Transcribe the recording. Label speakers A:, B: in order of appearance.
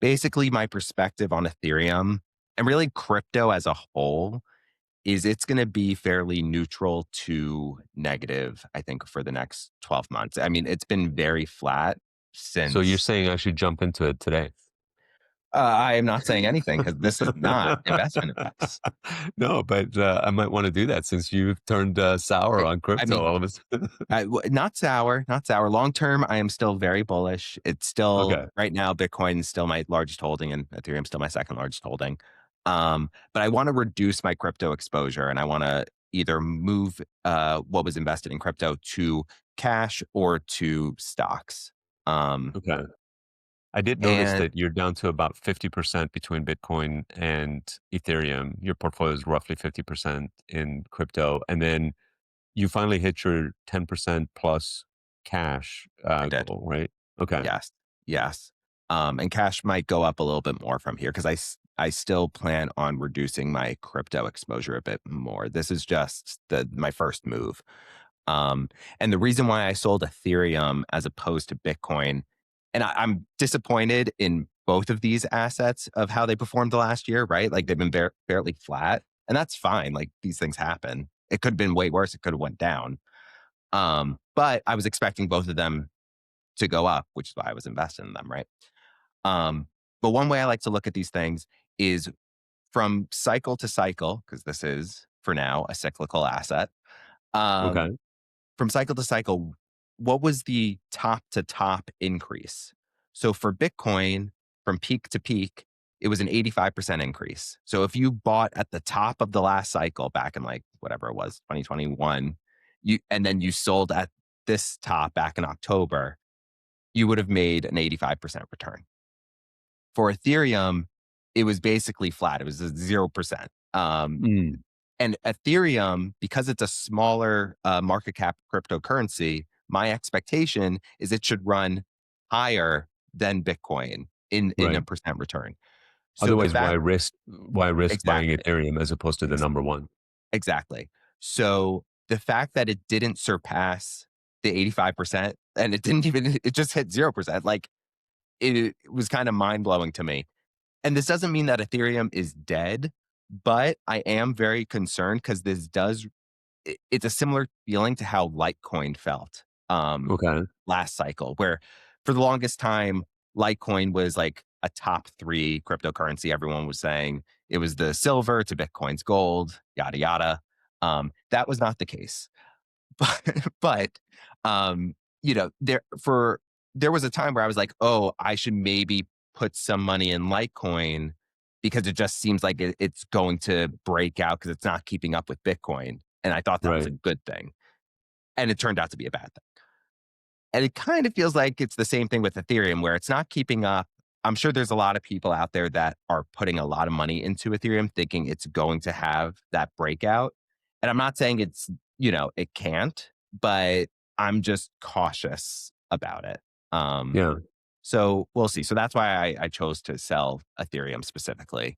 A: Basically, my perspective on Ethereum and really crypto as a whole is it's going to be fairly neutral to negative, I think, for the next 12 months. I mean, it's been very flat
B: So you're
A: since.
B: saying I should jump into it today?
A: I am not saying anything because this is not investment advice.
B: No, but I might want to do that since you've turned sour on
A: I
B: crypto
A: mean,
B: all of a sudden.
A: not sour, not sour. Long term, I am still very bullish. It's still
B: Okay.
A: right now, Bitcoin is still my largest holding, and Ethereum still my second largest holding. But I want to reduce my crypto exposure, and I want to either move what was invested in crypto to cash or to stocks. Um,
B: Okay. I did notice
A: and
B: that you're down to about 50% between Bitcoin and Ethereum. Your portfolio is roughly 50% in crypto. And then you finally hit your 10% plus cash
A: I did.
B: goal, right? Okay.
A: Yes. Yes. And cash might go up a little bit more from here because I still plan on reducing my crypto exposure a bit more. This is just my first move. Um, and the reason why I sold Ethereum as opposed to Bitcoin, and I'm disappointed in both of these assets of how they performed the last year, right? Like they've been fairly flat, and that's fine. Like these things happen. It could have been way worse. It could have went down. But I was expecting both of them to go up, which is why I was invested in them, right? Um, but one way I like to look at these things is from cycle to cycle, because this is for now a cyclical asset.
B: Okay.
A: Um, from cycle to cycle, what was the top to top increase? So for Bitcoin, from peak to peak, it was an 85% increase. So if you bought at the top of the last cycle back in like whatever it was, 2021, and then you sold at this top back in October, you would have made an 85% return. For Ethereum, it was basically flat. It was a 0%.
B: Mm,
A: And Ethereum, because it's a smaller market cap cryptocurrency, my expectation is it should run higher than Bitcoin in a
B: right.
A: percent return. So the
B: Otherwise,
A: fact,
B: why risk buying
A: exactly,
B: Ethereum as opposed to the
A: ex-
B: number one?
A: exactly. So the fact that it didn't surpass the 85% and it didn't even, it just hit 0%, like it was kind of mind blowing to me. And this doesn't mean that Ethereum is dead, but I am very concerned because this does it's a similar feeling to how Litecoin felt
B: Okay.
A: last cycle, where for the longest time, Litecoin was like a top three cryptocurrency. Everyone was saying it was the silver to Bitcoin's gold, yada yada. That was not the case, but um, there was a time where I was like, oh, I should maybe put some money in Litecoin because it just seems like it's going to break out because it's not keeping up with Bitcoin. And I thought that was a
B: Right.
A: good thing. And it turned out to be a bad thing. And it kind of feels like it's the same thing with Ethereum, where it's not keeping up. I'm sure there's a lot of people out there that are putting a lot of money into Ethereum thinking it's going to have that breakout. And I'm not saying it can't, but I'm just cautious about it. Um,
B: Yeah.
A: so we'll see. So that's why I chose to sell Ethereum specifically.